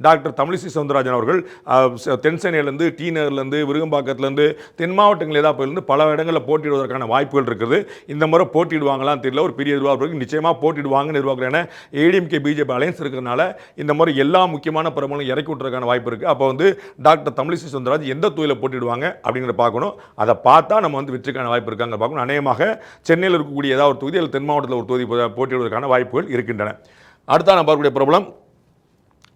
Doctor Tamilisai Soundararajan அவர்கள் தென் சென்னையிலேருந்து D நகர்லேருந்து விருகம்பாக்கத்துலேருந்து தென் மாவட்டங்கள் ஏதாவது பல இடங்களில் போட்டியிடுவதற்கான வாய்ப்புகள் இருக்குது. இந்த முறை போட்டியிடுவாங்களான்னு தெரியல. ஒரு பெரிய எதிர்பார்ப்பு நிச்சயமாக போட்டியிடுவாங்கன்னு எதிர்பார்க்குறேன். ஏன்னா ஏடிஎம்கே பிஜேபி அலையன்ஸ் இருக்கிறதுனால இந்த முறை எல்லா முக்கியமான பிரபலங்களும் இறக்கி விட்டுறதுக்கான வாய்ப்பு இருக்குது. அப்போ டாக்டர் தமிழிசை சவுந்தரராஜன் எந்த தொகுதியில் போட்டியிடுவாங்க அப்படிங்கிறத பார்க்கணும். அதை பார்த்தா நம்ம வெற்றிக்கான வாய்ப்பு இருக்காங்க பார்க்கணும். அநேகமாக சென்னையில் இருக்கக்கூடிய ஏதாவது ஒரு தொகுதி அல்லது தென் மாவட்டத்தில் ஒரு தொகுதி போட்டியிடுவதற்கான வாய்ப்புகள் இருக்கின்றன. அடுத்த நான் பார்க்கக்கூடிய பிரபலம்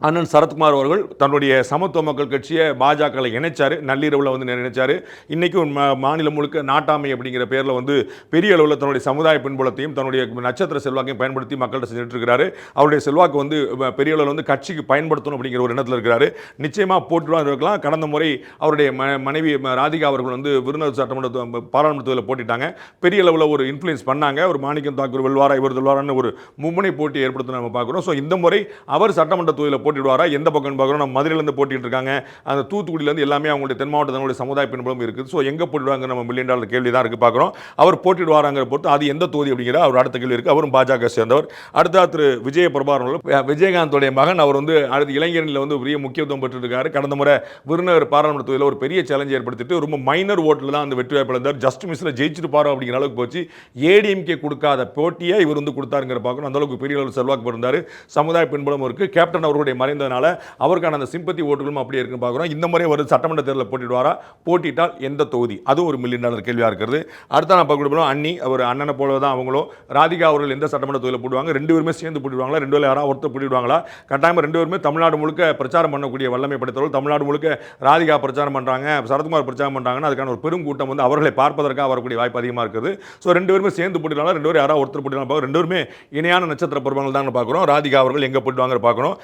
அண்ணன் சரத்குமார் அவர்கள் தன்னுடைய சமத்துவ மக்கள் கட்சியை பாஜக இணைச்சார். நள்ளிரவில் நினைச்சார். இன்றைக்கும் மாநிலம் முழுக்க நாட்டாமை அப்படிங்கிற பேரில் பெரிய அளவில் தன்னுடைய சமுதாய பின்புலத்தையும் தன்னுடைய நட்சத்திர செல்வாக்கையும் பயன்படுத்தி மக்கள்கிட்ட செஞ்சுட்டு இருக்கிறாரு. அவருடைய செல்வாக்கு பெரிய அளவில் கட்சிக்கு பயன்படுத்தணும் அப்படிங்கிற ஒரு எண்ணத்தில் இருக்கிறாரு. நிச்சயமாக போட்டுதான் இருக்கலாம். கடந்த முறை அவருடைய மனைவி ராதிகா அவர்கள் விருதுநகர் சட்டமன்ற பாராளுமன்றத்தில் போட்டிட்டாங்க. பெரிய அளவில் ஒரு இன்ஃப்ளூயன்ஸ் பண்ணாங்க. ஒரு மாணிக்கம் தாக்கூர் வெல்வாரா இவர் வெல்வாரான்னு ஒரு மும்முனை போட்டி ஏற்படுத்த நம்ம பார்க்குறோம். ஸோ இந்த முறை அவர் சட்டமன்ற தொகுதியில் போட்டிடுவாரா எந்த பக்கம் பார்க்குறோம். நம்ம மதுரையிலேருந்து போட்டிட்டு இருக்காங்க. அந்த தூத்துக்குடியிலேருந்து எல்லாமே அவங்களுடைய தென் மாவட்டத்தினுடைய சமுதாய பின்புலம் இருக்குது. ஸோ எங்கே போட்டிடுவாங்க நம்ம $1 மில்லியன் கேள்வி தான் இருக்குது பார்க்குறோம். அவர் போட்டிடுவாராங்கிற பொறுத்து அது எந்த தொகுதி அப்படிங்கிற அவர் அடுத்த கேள்வி இருக்குது. அவரும் பாஜக சேர்ந்தவர். அடுத்த திரு விஜய பிரபாகரன் விஜயகாந்தோடைய மகன் அவர் அடுத்த இளைஞர்களில் பெரிய முக்கியத்துவம் பெற்றிருக்காரு. கடந்த முறை விருதுநகர் பாராளுமன்ற தொகுதியில் ஒரு பெரிய சேலஞ்ச் ஏற்படுத்திட்டு ரொம்ப மைனர் ஓட்டில் தான் அந்த வெற்றி வாய்ப்பு இருந்தார். ஜஸ்ட் மிஸ்ல ஜெயிச்சுட்டு பாரு அப்படிங்கிற அளவுக்கு போச்சு. ஏடிஎம்கே கொடுக்காத போட்டியை இவர் கொடுத்தாருங்கிற பார்க்கணும். அந்த அளவுக்கு பெரிய அளவு செல்வாக்கு இருந்தார். சமுதாய பின்புலம் இருக்குது. கேப்டன் அவர்களுடைய மறைந்ததுனால அவருக்கான அந்த சிம்பத்தி ஓட்டுகளும் அப்படியே இருக்குன்னு பார்க்குறோம். இந்த முறை ஒரு சட்டமன்ற தேர்தலில் போட்டிடுவாரா, போட்டிட்டால் எந்த தொகுதி, அதுவும் ஒரு $1 மில்லியன் கேள்வியாக இருக்கிறது. அடுத்த நான் பார்க்கணும் அண்ணி அவர் அண்ணனை போல தான் அவங்களும் ராதிகா அவர்கள் எந்த சட்டமன்ற தொகுதியில் போடுவாங்க, ரெண்டு பேருமே சேர்ந்து போட்டிடுவாங்களா, ரெண்டு பேரும் யாராவது ஒருத்தர் போட்டிடுவாங்களா, கட்டாயமாக ரெண்டு பேருமே தமிழ்நாடு முழுக்க பிரச்சாரம் பண்ணக்கூடிய வல்லமை படைத்தவர்கள். தமிழ்நாடு முழுக்க ராதிகா பிரச்சாரம் பண்ணுறாங்க, சரத்குமார் பிரச்சாரம் பண்ணுறாங்கன்னா அதுக்கான ஒரு பெரும் கூட்டம் அவர்களை பார்ப்பதற்காக வரக்கூடிய வாய்ப்பு அதிகமாக இருக்குது. ஸோ ரெண்டு பேருமே சேர்ந்து போட்டிடுவாங்க, ரெண்டு பேரும் யாராவது ஒருத்தர் போட்டிடுவாங்க. ரெண்டு பேருமே இணையான நட்சத்திர பிரபலங்கள் தான் பார்க்குறோம். ராதிகா அவர்கள் எங்கே போட்டுவாங்க பார்க்கணும்.